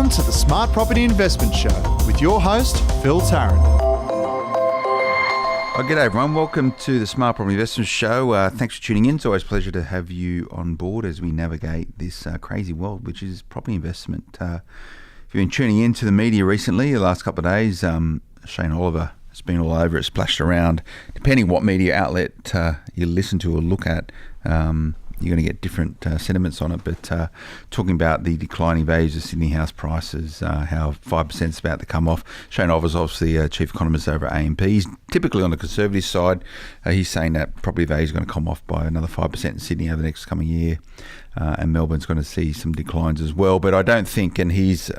on to the Smart Property Investment Show with your host, Phil Tarrant. G'day everyone, welcome to the Smart Property Investment Show. Thanks for tuning in. It's always a pleasure to have you on board as we navigate this crazy world, which is property investment. If you've been tuning in to the media recently, the last couple of days, Shane Oliver has been all over it, splashed around. Depending what media outlet you listen to or look at, you're going to get different sentiments on it, but talking about the declining values of Sydney house prices, how 5% is about to come off. Shane Oliver's obviously chief economist over at AMP. He's typically on the conservative side. He's saying that property value is going to come off by another 5% in Sydney over the next coming year, and Melbourne's going to see some declines as well. But I don't think, and he's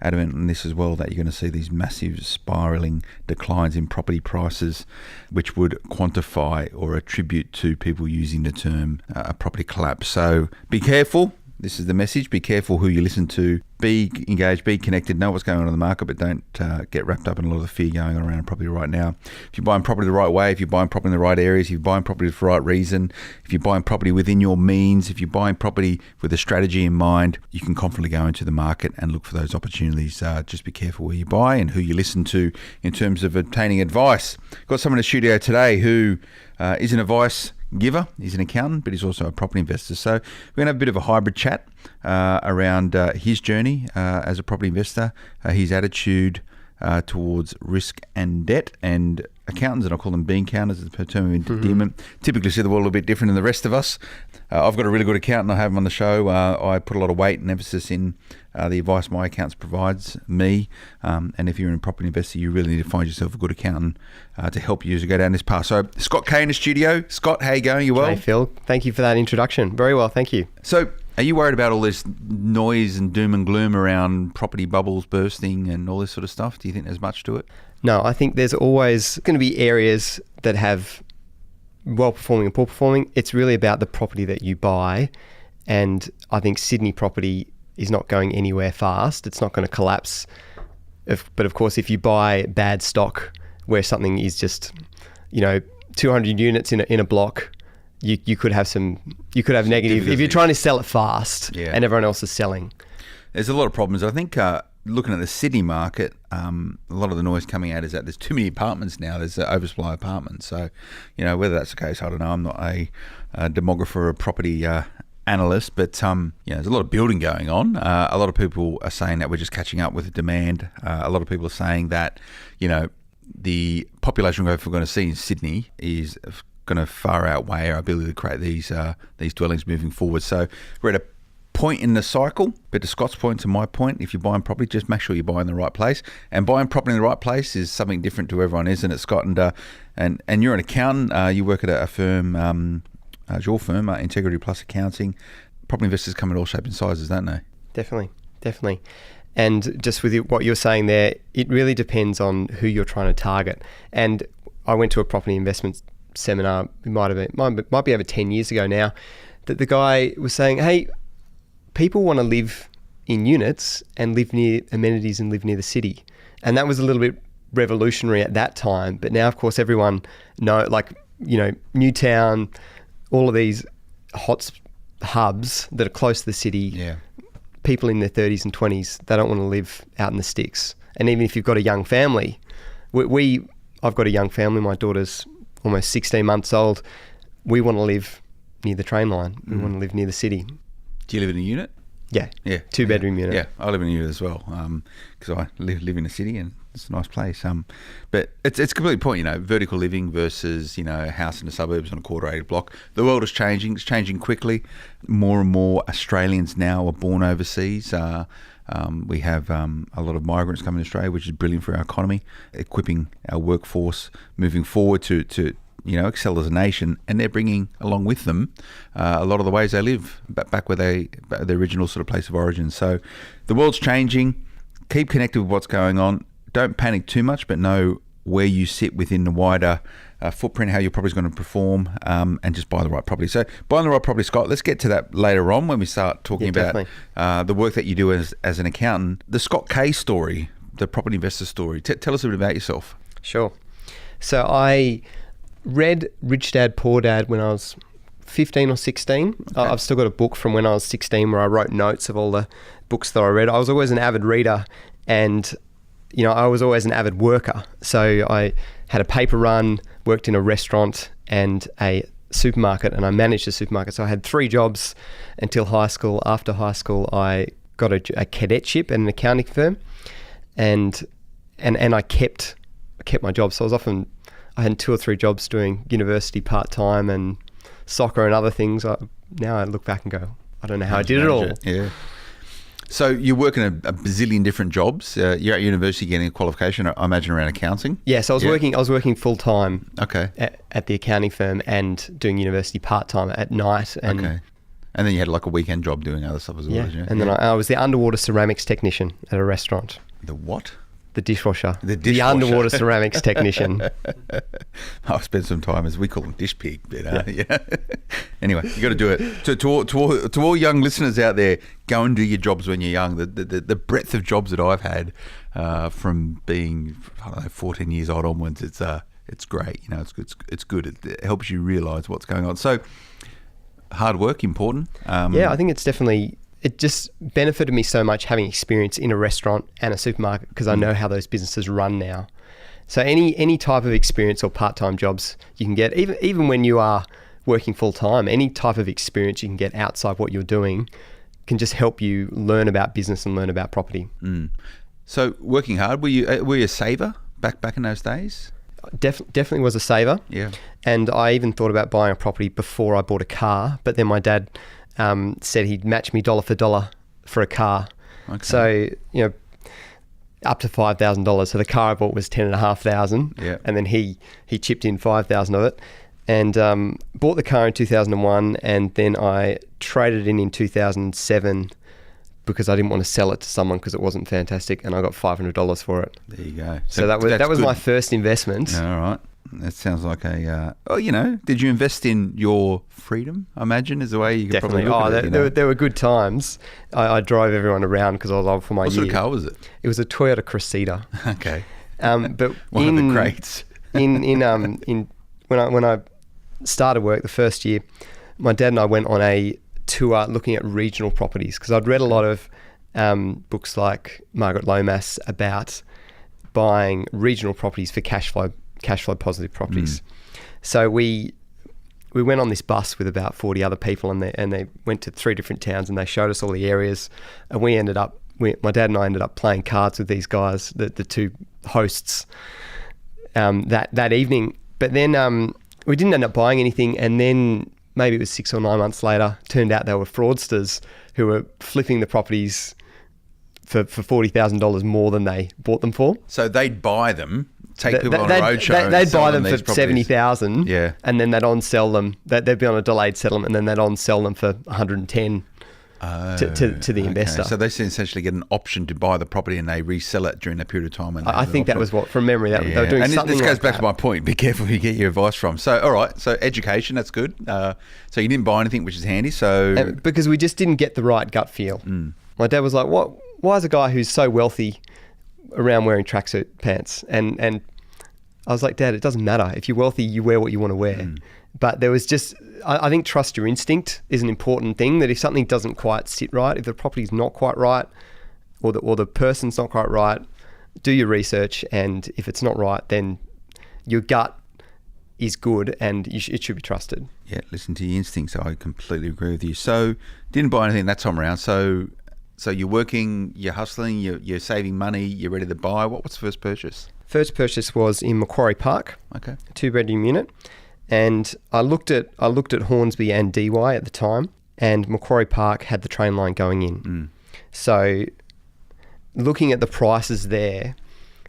adamant on this as well, that you're going to see these massive spiralling declines in property prices, which would quantify or attribute to people using the term a property collapse. So be careful. This is the message. Be careful who you listen to. Be engaged, be connected, know what's going on in the market, but don't get wrapped up in a lot of the fear going on around property right now. If you're buying property the right way, if you're buying property in the right areas, if you're buying property for the right reason, if you're buying property within your means, if you're buying property with a strategy in mind, you can confidently go into the market and look for those opportunities. Just be careful where you buy and who you listen to in terms of obtaining advice. Got someone in the studio today who is an advice giver. He's an accountant, but he's also a property investor. So we're going to have a bit of a hybrid chat around his journey as a property investor, his attitude towards risk and debt. And accountants, and I call them bean counters as a term of endearment, typically see the world a little bit different than the rest of us. I've got a really good accountant. I have him on the show. I put a lot of weight and emphasis in the advice my accountants provides me. And if you're a property investor, you really need to find yourself a good accountant to help you as you go down this path. So Scott Kay in the studio. Scott, how you going? You well? Hey Phil, thank you for that introduction. Very well, thank you. So are you worried about all this noise and doom and gloom around property bubbles bursting and all this sort of stuff? Do you think there's much to it? No, I think there's always going to be areas that have well-performing and poor-performing. It's really about the property that you buy. And I think Sydney property is not going anywhere fast. It's not going to collapse. But of course, if you buy bad stock where something is just, 200 units in a block, you could have negative. If you're trying to sell it fast and everyone else is selling. There's a lot of problems. I think looking at the Sydney market, a lot of the noise coming out is that there's too many apartments now. There's an oversupply of apartments. So, whether that's the case, I don't know. I'm not a demographer or a property analyst, but there's a lot of building going on. A lot of people are saying that we're just catching up with the demand. A lot of people are saying that, the population growth we're going to see in Sydney is going to far outweigh our ability to create these dwellings moving forward. So we're at a point in the cycle, but to Scott's point, to my point, if you're buying property, just make sure you're buying the right place. And buying property in the right place is something different to everyone, isn't it, Scott? And you're an accountant. You work at a firm, your firm, Integrity Plus Accounting. Property investors come in all shapes and sizes, don't they? Definitely. And just with what you're saying there, it really depends on who you're trying to target. And I went to a property investment seminar, it might be over 10 years ago now, that the guy was saying, hey, people want to live in units and live near amenities and live near the city. And that was a little bit revolutionary at that time. But now, of course, everyone Newtown, all of these hot hubs that are close to the city, people in their 30s and 20s, they don't want to live out in the sticks. And even if you've got a young family, I've got a young family, my daughter's almost 16 months old. We want to live near the train line. We want to live near the city. Do you live in a unit? Yeah. 2-bedroom unit. Yeah, I live in a unit as well because I live in the city and it's a nice place. But it's completely point, vertical living versus, a house in the suburbs on a quarter-acre block. The world is changing. It's changing quickly. More and more Australians now are born overseas. We have a lot of migrants coming to Australia, which is brilliant for our economy, equipping our workforce moving forward to excel as a nation, and they're bringing along with them a lot of the ways they live back where their original sort of place of origin. So the world's changing. Keep connected with what's going on. Don't panic too much, but know where you sit within the wider footprint, how your property's going to perform, and just buy the right property. So buying the right property, Scott, let's get to that later on when we start talking about the work that you do as an accountant. The Scott Kay story, the property investor story. Tell us a bit about yourself. Sure. So I read Rich Dad, Poor Dad when I was 15 or 16. I've still got a book from when I was 16 where I wrote notes of all the books that I read. I was always an avid reader, and I was always an avid worker. So I had a paper run, worked in a restaurant and a supermarket, and I managed a supermarket. So I had 3 jobs until high school. After high school, I got a cadetship at an accounting firm, and I kept my job. So I had 2 or 3 jobs doing university part-time and soccer and other things. Now I look back and go, I don't know how I did it all. Yeah. So you're working a bazillion different jobs. You're at university getting a qualification, I imagine, around accounting. Yes, I was working full time. Okay. At the accounting firm and doing university part time at night. Okay. And then you had like a weekend job doing other stuff as well. Yeah. And then I was the underwater ceramics technician at a restaurant. The what? The dishwasher. The underwater ceramics technician. I've spent some time, as we call them, dish pig. But, yeah. Anyway, you got to do it. To all young listeners out there, go and do your jobs when you're young. The breadth of jobs that I've had from being 14 years old onwards, it's great. It's good. It helps you realise what's going on. So hard work important. I think it's definitely. It just benefited me so much having experience in a restaurant and a supermarket, because I know how those businesses run now. So any type of experience or part-time jobs you can get, even when you are working full-time, any type of experience you can get outside what you're doing can just help you learn about business and learn about property. So working hard, were you a saver back in those days? Definitely was a saver. Yeah. And I even thought about buying a property before I bought a car, but then my dad said he'd match me dollar for dollar for a car. Okay. So, up to $5,000. So the car I bought was $10,500. Yeah. And then he chipped in $5,000 of it, and bought the car in 2001, and then I traded in 2007 because I didn't want to sell it to someone because it wasn't fantastic, and I got $500 for it. There you go. So that was my first investment. All right. That sounds like did you invest in your freedom, I imagine, is the way you could Definitely. probably look at it. There were good times. I drove everyone around because I was old for my year. What sort of car was it? It was a Toyota Cressida. Okay. But one of the greats. When I started work the first year, my dad and I went on a tour looking at regional properties, because I'd read a lot of books like Margaret Lomas about buying regional properties for cash flow positive properties. So we went on this bus with about 40 other people, and they went to 3 different towns, and they showed us all the areas, and my dad and I ended up playing cards with these guys, the 2 hosts, that evening. But then we didn't end up buying anything, and then maybe it was 6 or 9 months later, turned out they were fraudsters who were flipping the properties for $40,000 more than they bought them for. So they'd buy them, take people on a roadshow. They'd buy them for $70,000, yeah, and then they'd on-sell them. They'd be on a delayed settlement, and then they'd on-sell them for $110 to the investor. So they essentially get an option to buy the property, and they resell it during that period of time. And I think that was from memory, they were doing something like that. And this goes back to my point. Be careful who you get your advice from. So, all right. So education, that's good. So you didn't buy anything, which is handy. So because we just didn't get the right gut feel. My dad was like, "What? Why is a guy who's so wealthy around wearing tracksuit pants?" And I was like, "Dad, it doesn't matter. If you're wealthy, you wear what you want to wear." But there was just, I think trust your instinct is an important thing, that if something doesn't quite sit right, if the property's not quite right, or the person's not quite right, do your research, and if it's not right, then your gut is good, and it should be trusted. Yeah, listen to your instincts. I completely agree with you. So didn't buy anything that time around. So you're working, you're hustling, you're saving money, you're ready to buy. What's the first purchase? First purchase was in Macquarie Park. Okay. A 2-bedroom unit. And I looked at Hornsby and DY at the time, and Macquarie Park had the train line going in. So looking at the prices there,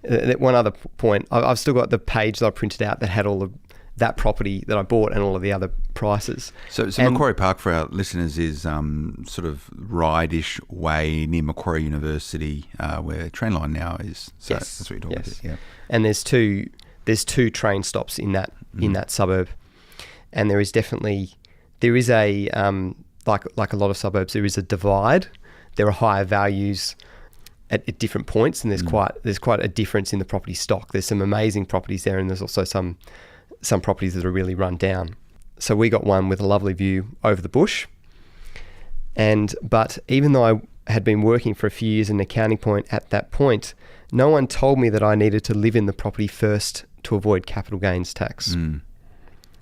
one other point, I've still got the page that I printed out that had all of that property that I bought and all of the other prices. So Macquarie Park, for our listeners, is sort of Rydish way near Macquarie University, where train line now is. So yes. That's what you're talking about. Yeah. And there's two train stops in that suburb, and there is a like a lot of suburbs, there is a divide. There are higher values at different points, and there's quite a difference in the property stock. There's some amazing properties there, and there's also some properties that are really run down. So we got one with a lovely view over the bush. But even though I had been working for a few years in an accounting point at that point, no one told me that I needed to live in the property first to avoid capital gains tax.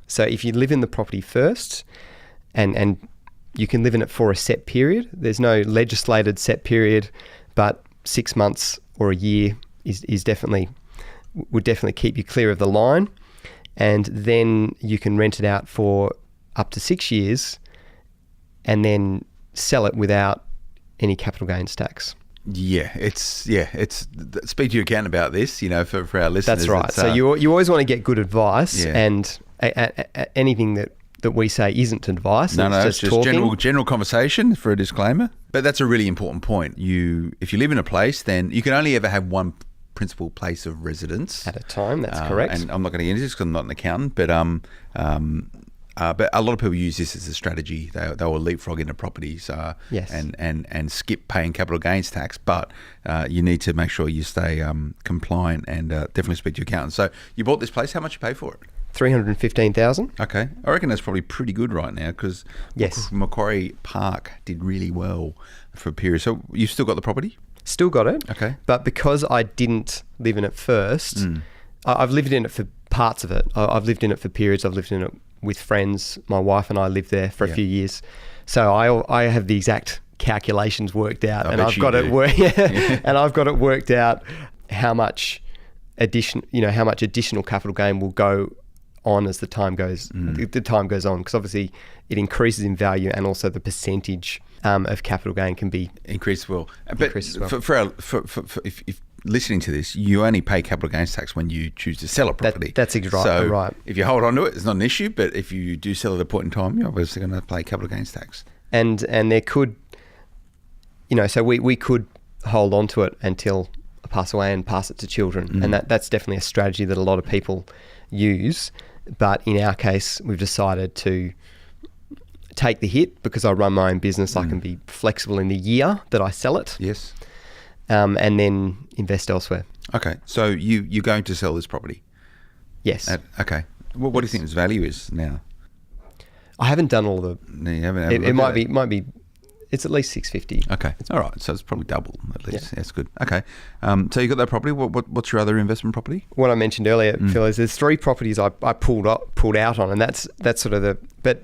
So if you live in the property first and you can live in it for a set period, there's no legislated set period, but 6 months or a year would definitely keep you clear of the line. And then you can rent it out for up to 6 years and then sell it without any capital gains tax. It's speak to your accountant about this, for our listeners. That's right. So you always want to get good advice, and anything that we say isn't advice. It's just talking. general conversation for a disclaimer. But that's a really important point. If you live in a place, then you can only ever have one principal place of residence at a time. That's correct. And I'm not going to get into this because I'm not an accountant, but a lot of people use this as a strategy. They will leapfrog into properties and skip paying capital gains tax. But you need to make sure you stay compliant and definitely speak to your accountant. So you bought this place. How much you pay for it? $315,000. Okay. I reckon that's probably pretty good right now because Macquarie Park did really well for a period. So you've still got the property? Still got it. Okay. But because I didn't live in it first, I've lived in it for parts of it. I've lived in it for periods. I've lived in it with friends. My wife and I lived there for a few years. So I have the exact calculations worked out, and I've got it worked out how much additional capital gain will go on as the time goes on, because obviously it increases in value, and also the percentage of capital gain can be increased. Well, increased as well. For if listening to this, you only pay capital gains tax when you choose to sell a property. That's exactly right. If you hold on to it, it's not an issue. But if you do sell at a point in time, you're obviously going to pay capital gains tax. And there could, so we could hold on to it until I pass away and pass it to children, and that's definitely a strategy that a lot of people use. But in our case, we've decided to take the hit because I run my own business. I can be flexible in the year that I sell it. Yes. And then invest elsewhere. Okay. So you're going to sell this property? Yes. Okay. Well, what do you think its value is now? I haven't done all the... No, you haven't. It might be... It's at least $650. Okay. All right. So it's probably double at least. Yeah. That's good. Okay. So you got that property. What's your other investment property? What I mentioned earlier, Phil, is there's 3 properties I pulled out on, and that's sort of the... But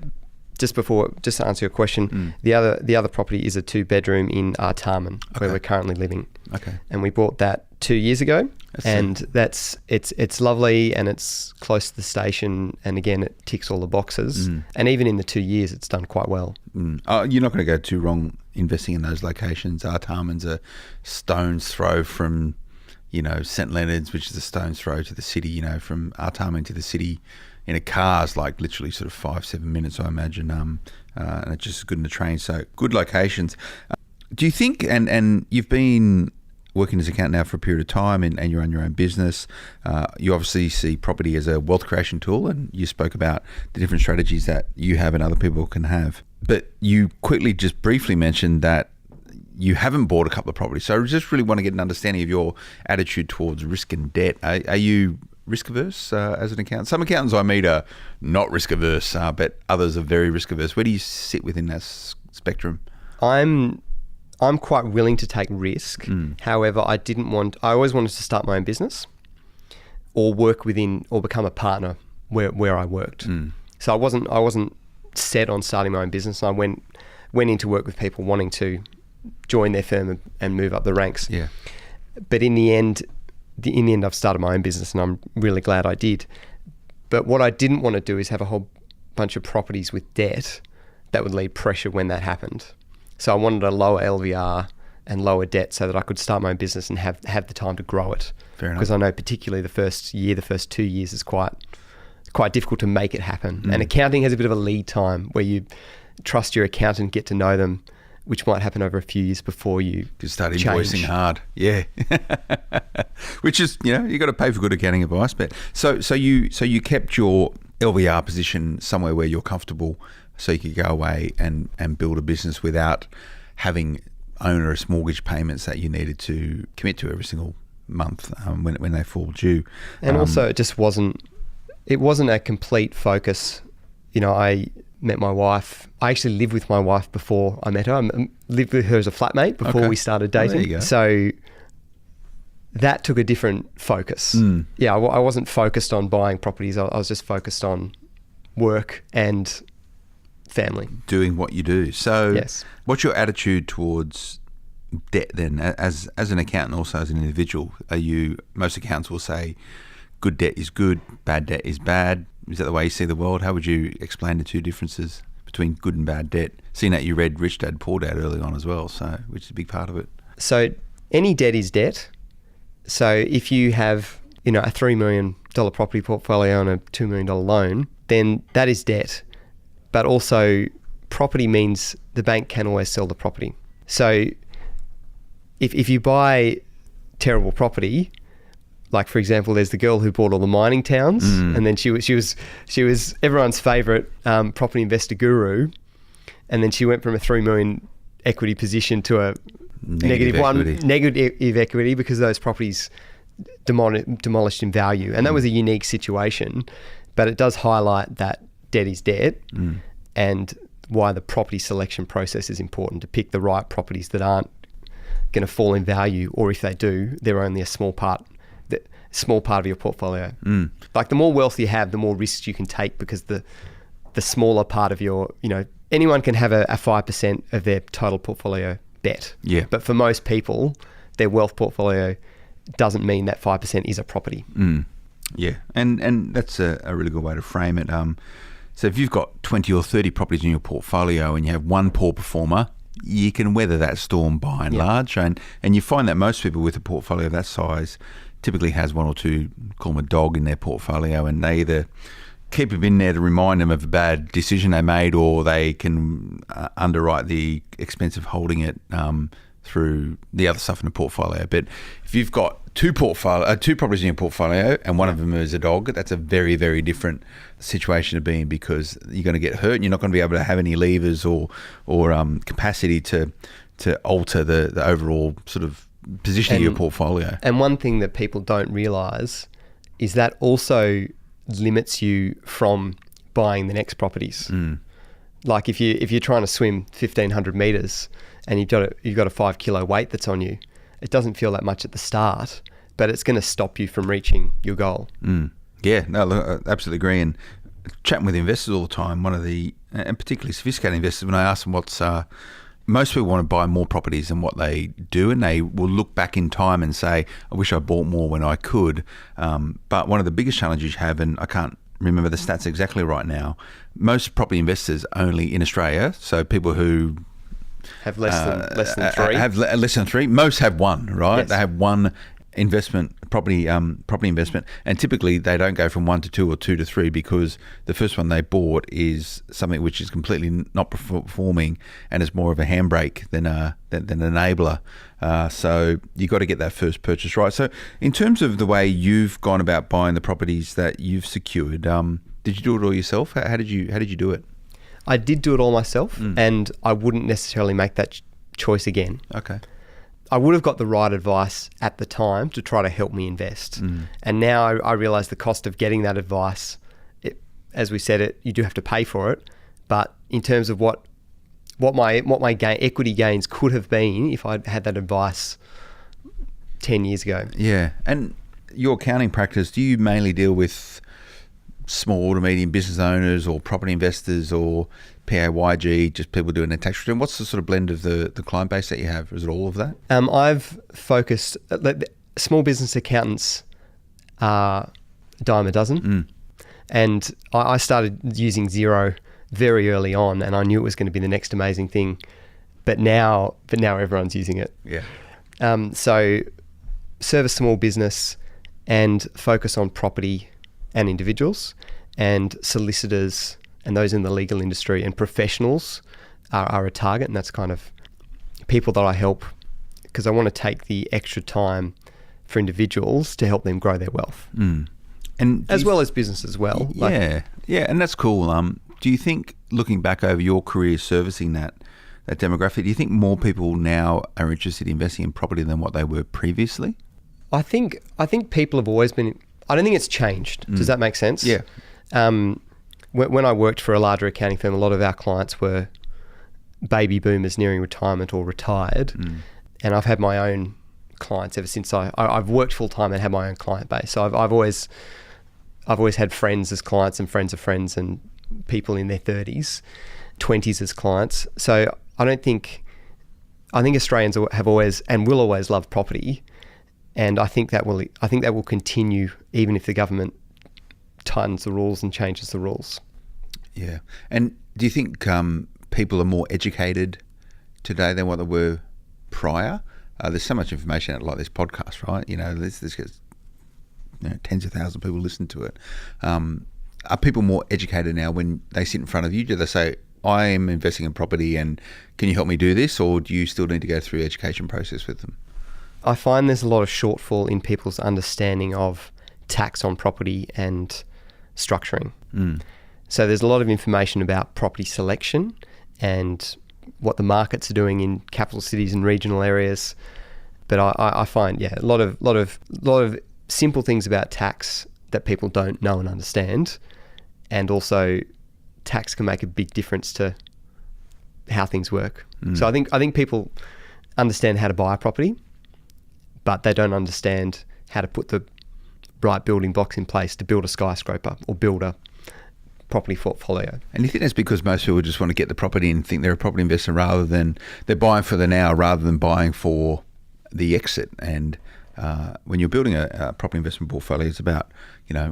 just to answer your question, the other property is a 2-bedroom in Tarrant, where we're currently living. Okay. And we bought that 2 years ago, it's lovely, and it's close to the station, and again it ticks all the boxes. And even in the 2 years, it's done quite well. You're not going to go too wrong investing in those locations. Tarrant's a stone's throw from, St Leonard's, which is a stone's throw to the city. From Tarrant to the city in a car is like literally sort of 5-7 minutes, I imagine. And it's just as good in the train. So good locations. Do you think, and you've been working as an accountant now for a period of time, and you run your own business, you obviously see property as a wealth creation tool, and you spoke about the different strategies that you have and other people can have. But you quickly just briefly mentioned that you haven't bought a couple of properties. So I just really want to get an understanding of your attitude towards risk and debt. Are you risk averse as an accountant? Some accountants I meet are not risk averse, but others are very risk averse. Where do you sit within that spectrum? I'm quite willing to take risk. However, I always wanted to start my own business or work within, or become a partner where I worked. So I wasn't set on starting my own business. I went into work with people wanting to join their firm and move up the ranks. Yeah. But in the end, I've started my own business, and I'm really glad I did. But what I didn't want to do is have a whole bunch of properties with debt that would lead pressure when that happened. So I wanted a lower LVR and lower debt so that I could start my own business and have the time to grow it. Fair enough. Because I know particularly the first 2 years is quite difficult to make it happen. And accounting has a bit of a lead time where you trust your accountant, get to know them, which might happen over a few years before you start invoicing hard. Yeah. Which is, you got to pay for good accounting advice. But so you kept your LVR position somewhere where you're comfortable, so you could go away and build a business without having onerous mortgage payments that you needed to commit to every single month when they fall due. And also it just wasn't a complete focus. I met my wife. I actually lived with my wife before I met her. I lived with her as a flatmate before we started dating. There you go. So that took a different focus. Yeah, I wasn't focused on buying properties. I was just focused on work and family. Doing what you do. So yes. What's your attitude towards debt then? As an accountant, also as an individual, most accountants will say good debt is good, bad debt is bad. Is that the way you see the world? How would you explain the two differences between good and bad debt? Seeing that you read Rich Dad, Poor Dad early on as well, so which is a big part of it. So any debt is debt. So if you have, a $3 million property portfolio and a $2 million loan, then that is debt. But also property means the bank can always sell the property. So if you buy terrible property, like for example, there's the girl who bought all the mining towns, and then she was everyone's favourite property investor guru, and then she went from a $3 million equity position to a negative equity because those properties demolished in value, and that was a unique situation. But it does highlight that debt is debt, and why the property selection process is important to pick the right properties that aren't going to fall in value, or if they do, they're only a small part of your portfolio. Like the more wealth you have, the more risks you can take, because the smaller part of your, anyone can have a 5% of their total portfolio bet. Yeah. But for most people, their wealth portfolio doesn't mean that 5% is a property. Yeah, and that's a really good way to frame it. So if you've got 20 or 30 properties in your portfolio and you have one poor performer, you can weather that storm by and large. And you find that most people with a portfolio of that size typically has one or two, call them a dog in their portfolio, and they either keep them in there to remind them of a bad decision they made, or they can underwrite the expense of holding it through the other stuff in the portfolio. But if you've got two properties in your portfolio and one of them is a dog, that's a very, very different situation to be in, because you're going to get hurt and you're not going to be able to have any levers or capacity to alter the overall sort of position of your portfolio. And one thing that people don't realise is that also limits you from buying the next properties. Like if you're trying to swim 1,500 metres and you've got a 5 kilo weight that's on you, it doesn't feel that much at the start, but it's going to stop you from reaching your goal. Yeah, no, look, I absolutely agree. And chatting with investors all the time, and particularly sophisticated investors, when I ask them most people want to buy more properties than what they do, and they will look back in time and say, I wish I bought more when I could. But one of the biggest challenges you have, and I can't remember the stats exactly right now, most property investors only in Australia, so people who have less than three. Have less than three. Most have one, right? Yes. They have one property investment, and typically they don't go from 1 to 2 or 2 to 3, because the first one they bought is something which is completely not performing and is more of a handbrake than an enabler. So you got to get that first purchase right. So in terms of the way you've gone about buying the properties that you've secured, did you do it all yourself? How did you do it? I did do it all myself, and I wouldn't necessarily make that choice again. Okay. I would have got the right advice at the time to try to help me invest. And now I realise the cost of getting that advice, as we said, you do have to pay for it. But in terms of what my equity gains could have been if I'd had that advice 10 years ago. Yeah. And your accounting practice, do you mainly deal with small to medium business owners or property investors or PAYG, just people doing their tax return? What's the sort of blend of the client base that you have? Is it all of that? I've focused, small business accountants are a dime a dozen. And I started using Xero very early on, and I knew it was going to be the next amazing thing. But now everyone's using it. Yeah. So service small business and focus on property and individuals, and solicitors and those in the legal industry and professionals are a target. And that's kind of people that I help, because I want to take the extra time for individuals to help them grow their wealth. And as well as business as well. Yeah, and that's cool. Do you think, looking back over your career servicing that demographic, do you think more people now are interested in investing in property than what they were previously? I think people have always been. I don't think it's changed. Does that make sense? Yeah. when I worked for a larger accounting firm, a lot of our clients were baby boomers nearing retirement or retired. And I've had my own clients ever since I've worked full time and had my own client base. So I've always had friends as clients and friends of friends and people in their 30s, 20s as clients. So I think Australians have always and will always love property, and I think that will continue even if the government tightens the rules and changes the rules. Yeah. And do you think people are more educated today than what they were prior? There's so much information out like this podcast, right? This gets tens of thousands of people listen to it. Are people more educated now when they sit in front of you? Do they say, I am investing in property and can you help me do this? Or do you still need to go through the education process with them? I find there's a lot of shortfall in people's understanding of tax on property and structuring. So there's a lot of information about property selection and what the markets are doing in capital cities and regional areas. But I find, a lot of simple things about tax that people don't know and understand. And also tax can make a big difference to how things work. So I think people understand how to buy a property, but they don't understand how to put the right building blocks in place to build a skyscraper or build a property portfolio. And you think that's because most people just want to get the property and think they're a property investor rather than they're buying for the now rather than buying for the exit? And when you're building a property investment portfolio, it's about,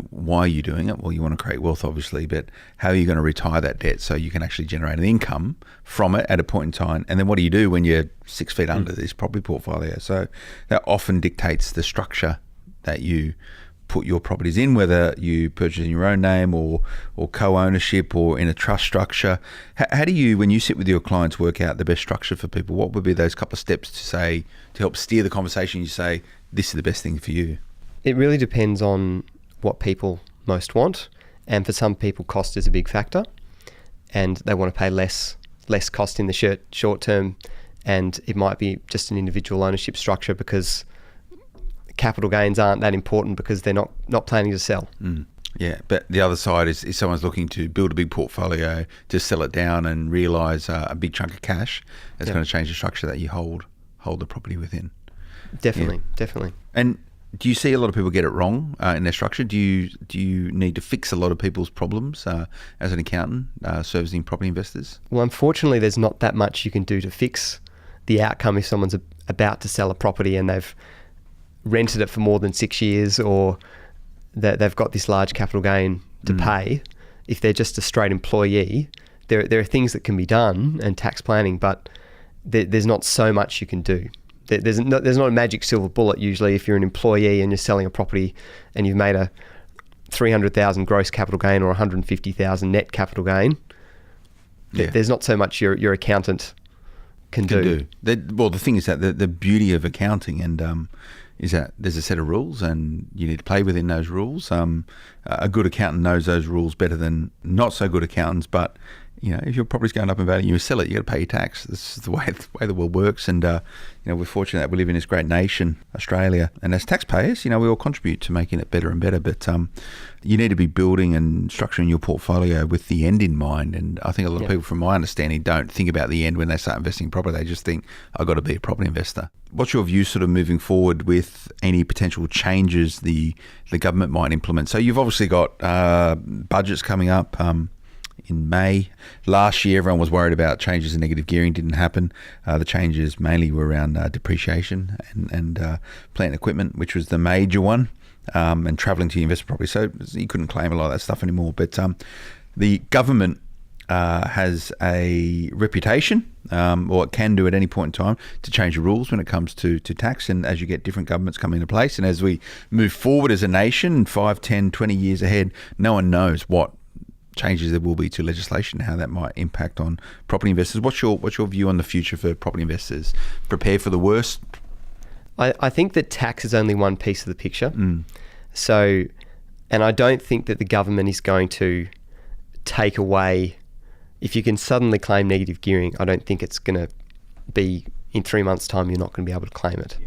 why are you doing it? Well, you want to create wealth, obviously, but how are you going to retire that debt so you can actually generate an income from it at a point in time? And then what do you do when you're 6 feet under this property portfolio? So that often dictates the structure that you put your properties in, whether you purchase in your own name or co-ownership or in a trust structure. How do you, when you sit with your clients, work out the best structure for people? What would be those couple of steps to help steer the conversation? You say, this is the best thing for you. It really depends on what people most want. And for some people, cost is a big factor and they want to pay less cost in the short term. And it might be just an individual ownership structure because capital gains aren't that important because they're not planning to sell. Yeah, but the other side is someone's looking to build a big portfolio to sell it down and realise a big chunk of cash. That's going to change the structure that you hold the property within. Definitely. And do you see a lot of people get it wrong in their structure? Do you need to fix a lot of people's problems as an accountant servicing property investors? Well, unfortunately, there's not that much you can do to fix the outcome if someone's about to sell a property and they've rented it for more than 6 years or that they've got this large capital gain to pay. If they're just a straight employee, there are things that can be done and tax planning, but there's not so much you can do. There's not a magic silver bullet usually if you're an employee and you're selling a property and you've made a 300,000 gross capital gain or 150,000 net capital gain. There's not so much your accountant can do. Well, the thing is that the beauty of accounting and is that there's a set of rules and you need to play within those rules. A good accountant knows those rules better than not so good accountants, but if your property's going up in value and you sell it, you got to pay your tax. This is the way the world works. And we're fortunate that we live in this great nation, Australia. And as taxpayers, we all contribute to making it better and better. But you need to be building and structuring your portfolio with the end in mind. And I think a lot of people, from my understanding, don't think about the end when they start investing in property. They just think, I've got to be a property investor. What's your view sort of moving forward with any potential changes the government might implement? So you've obviously got budgets coming up. In May last year, everyone was worried about changes in negative gearing. Didn't happen. The changes mainly were around depreciation and plant and equipment, which was the major one, and travelling to your investment property. So you couldn't claim a lot of that stuff anymore. But the government has a reputation, or it can do at any point in time, to change the rules when it comes to tax. And as you get different governments coming into place, and as we move forward as a nation, 5, 10, 20 years ahead, no one knows what changes there will be to legislation, how that might impact on property investors. What's your view on the future for property investors? Prepare for the worst? I think that tax is only one piece of the picture. So, and I don't think that the government is going to take away, if you can suddenly claim negative gearing, I don't think it's going to be in 3 months' time you're not going to be able to claim it.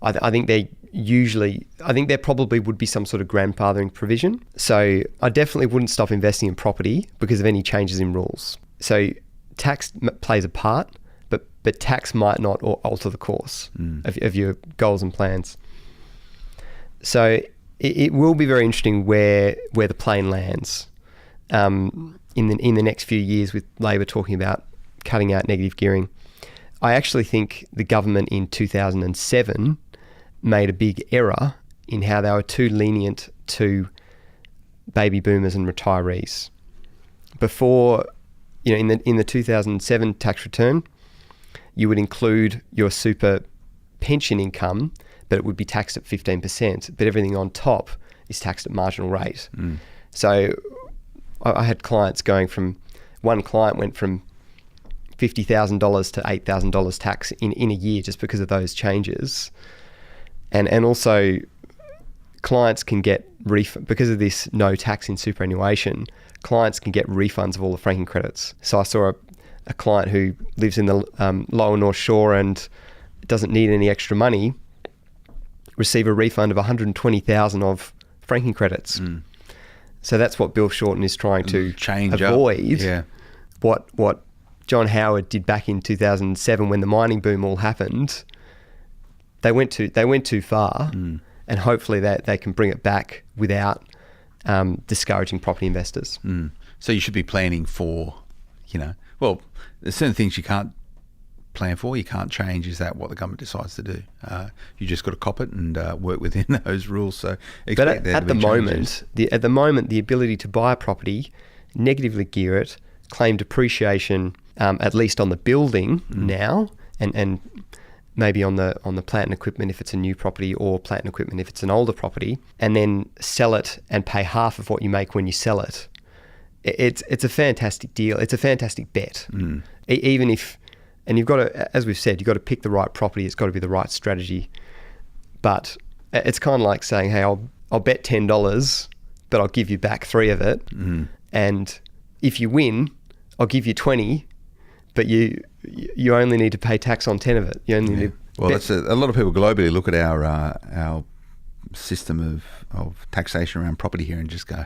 I think usually, I think there probably would be some sort of grandfathering provision. So I definitely wouldn't stop investing in property because of any changes in rules. So tax plays a part, but tax might not alter the course of your goals and plans. So it will be very interesting where the plane lands in the next few years, with Labor talking about cutting out negative gearing. I actually think the government in 2007 made a big error in how they were too lenient to baby boomers and retirees. Before, in the 2007 tax return, you would include your super pension income, but it would be taxed at 15%, but everything on top is taxed at marginal rate. So I had clients one client went from $50,000 to $8,000 tax in a year just because of those changes. And also clients can get because of this no tax in superannuation, clients can get refunds of all the franking credits. So I saw a client who lives in the lower North Shore and doesn't need any extra money receive a refund of $120,000 of franking credits. So that's what Bill Shorten is trying to avoid. Yeah. What John Howard did back in 2007 when the mining boom all happened. They went too far, and hopefully they can bring it back without discouraging property investors. So you should be planning for, well, there's certain things you can't plan for, you can't change. Is that what the government decides to do? You just got to cop it and work within those rules. So expect at the moment, the ability to buy a property, negatively gear it, claim depreciation, at least on the building now, and maybe on the plant and equipment if it's a new property, or plant and equipment if it's an older property, and then sell it and pay half of what you make when you sell it. It's a fantastic deal. It's a fantastic bet. Even if, and you've got to, as we've said, you've got to pick the right property. It's got to be the right strategy. But it's kind of like saying, hey, I'll bet $10, but I'll give you back 3 of it. And if you win, I'll give you 20, but you only need to pay tax on 10 of it. You only need that's a lot of people globally look at our system of taxation around property here and just go,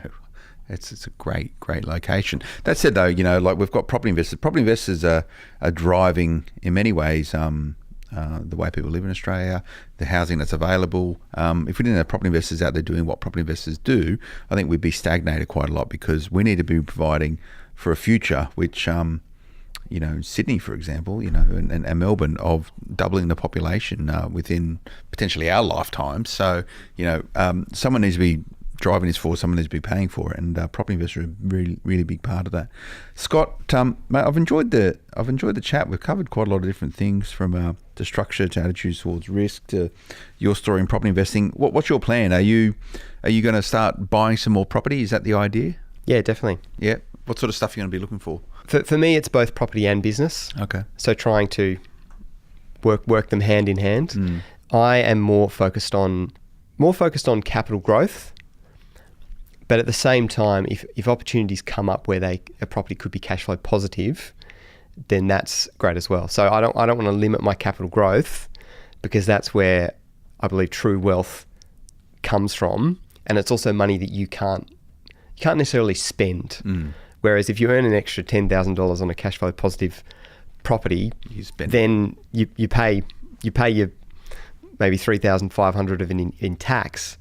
it's a great location. That said, though, like we've got property investors. Property investors are driving in many ways the way people live in Australia, the housing that's available. If we didn't have property investors out there doing what property investors do, I think we'd be stagnated quite a lot, because we need to be providing for a future which Sydney, for example, and Melbourne, of doubling the population within potentially our lifetime. So, someone needs to be driving this forward, someone needs to be paying for it, and property investors are a really, really big part of that. Scott, mate, I've enjoyed the chat. We've covered quite a lot of different things, from to structure to attitudes towards risk to your story in property investing. What's your plan? Are you going to start buying some more property? Is that the idea? Yeah, definitely. Yeah. What sort of stuff are you going to be looking for? For me, it's both property and business. Okay. So trying to work them hand in hand. I am more focused on capital growth, but at the same time, if opportunities come up where a property could be cash flow positive, then that's great as well. So I don't want to limit my capital growth, because that's where I believe true wealth comes from, and it's also money that you can't necessarily spend. Whereas if you earn an extra $10,000 on a cash flow positive property, then you pay your maybe $3,500 of it in tax,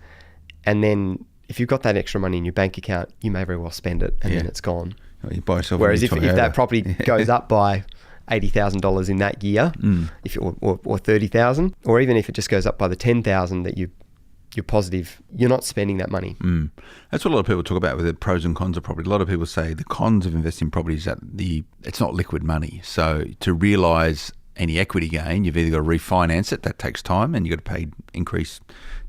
and then if you've got that extra money in your bank account, you may very well spend it, and then it's gone. You buy yourself. Whereas if that property goes up by $80,000 in that year, or $30,000, or even if it just goes up by the $10,000 that you're positive, you're not spending that money. That's what a lot of people talk about with the pros and cons of property. A lot of people say the cons of investing in property is that it's not liquid money. So to realise any equity gain, you've either got to refinance it, that takes time, and you've got to pay increased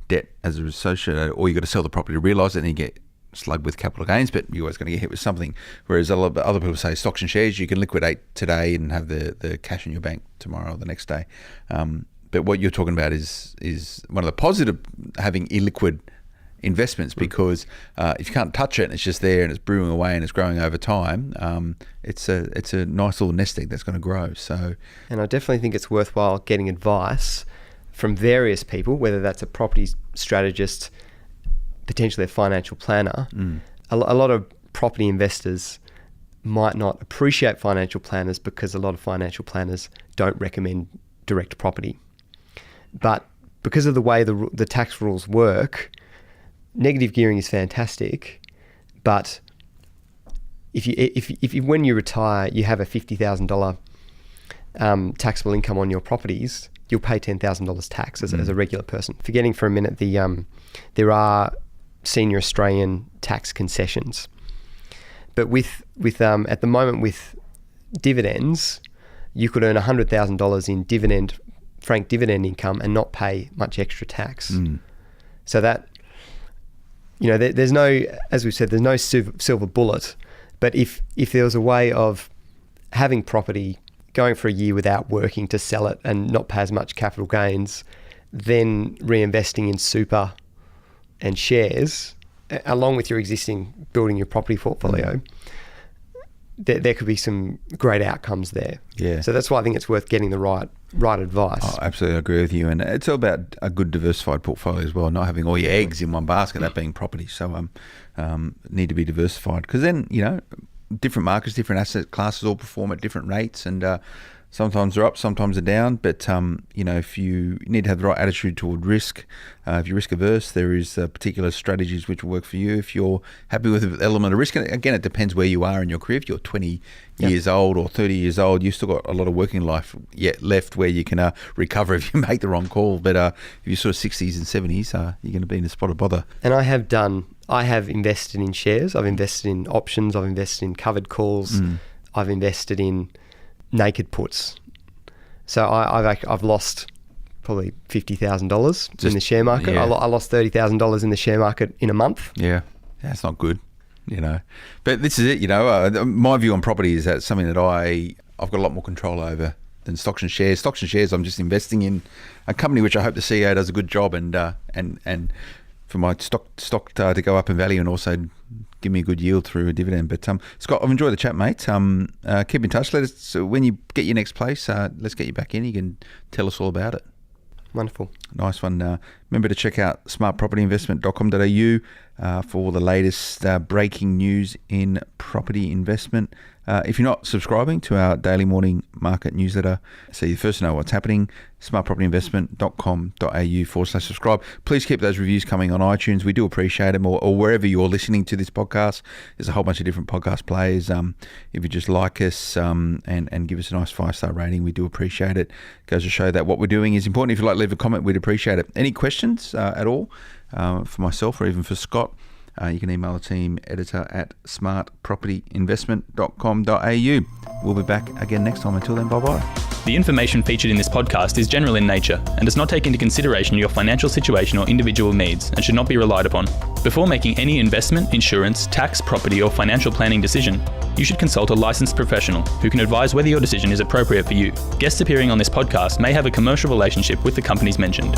debt as a associated, or you've got to sell the property to realise it, and you get slugged with capital gains, but you're always going to get hit with something. Whereas a lot of other people say stocks and shares, you can liquidate today and have the cash in your bank tomorrow or the next day. But what you're talking about is one of the positive having illiquid investments, because if you can't touch it and it's just there and it's brewing away and it's growing over time, it's a nice little nest egg that's going to grow. So, and I definitely think it's worthwhile getting advice from various people, whether that's a property strategist, potentially a financial planner. A lot of property investors might not appreciate financial planners because a lot of financial planners don't recommend direct property. But because of the way the tax rules work, negative gearing is fantastic, but if you when you retire, you have a $50,000 taxable income on your properties, you'll pay $10,000 tax as a regular person. Forgetting for a minute there are senior Australian tax concessions, but with at the moment with dividends, you could earn $100,000 in franked dividend income and not pay much extra tax. So that, there's no, as we've said, there's no silver bullet. But if there was a way of having property, going for a year without working to sell it and not pay as much capital gains, then reinvesting in super and shares, along with your existing building your property portfolio, there could be some great outcomes there. Yeah. So that's why I think it's worth getting the right advice. Oh, absolutely, I agree with you. And it's all about a good diversified portfolio as well, not having all your eggs in one basket, that being property. So need to be diversified, because then, different markets, different asset classes all perform at different rates, and sometimes they're up, sometimes they're down. But if you need to have the right attitude toward risk, if you're risk averse, there is particular strategies which will work for you. If you're happy with the element of risk, and again, it depends where you are in your career. If you're 20 years old or 30 years old, you've still got a lot of working life yet left where you can recover if you make the wrong call. But if you're sort of 60s and 70s, you're going to be in a spot of bother. And I have invested in shares. I've invested in options. I've invested in covered calls. I've invested in naked puts. So I've lost probably $50,000 in the share market. Yeah. I lost $30,000 in the share market in a month. Yeah, that's not good. But this is it. My view on property is that it's something that I've got a lot more control over than stocks and shares. Stocks and shares, I'm just investing in a company which I hope the CEO does a good job and for my stock to go up in value and also give me a good yield through a dividend. But Scott, I've enjoyed the chat, mate. Keep in touch. Let us, when you get your next place, let's get you back in. You can tell us all about it. Wonderful. Nice one. Remember to check out smartpropertyinvestment.com.au for all the latest breaking news in property investment. If you're not subscribing to our daily morning market newsletter, so you first know what's happening, smartpropertyinvestment.com.au/subscribe. Please keep those reviews coming on iTunes. We do appreciate them, or wherever you're listening to this podcast. There's a whole bunch of different podcast players. If you just like us and give us a nice 5-star rating, we do appreciate it. Goes to show that what we're doing is important. If you'd like to leave a comment, we'd appreciate it. Any questions at all for myself or even for Scott, you can email the team, editor at smartpropertyinvestment.com.au. We'll be back again next time. Until then, bye-bye. The information featured in this podcast is general in nature and does not take into consideration your financial situation or individual needs and should not be relied upon. Before making any investment, insurance, tax, property or financial planning decision, you should consult a licensed professional who can advise whether your decision is appropriate for you. Guests appearing on this podcast may have a commercial relationship with the companies mentioned.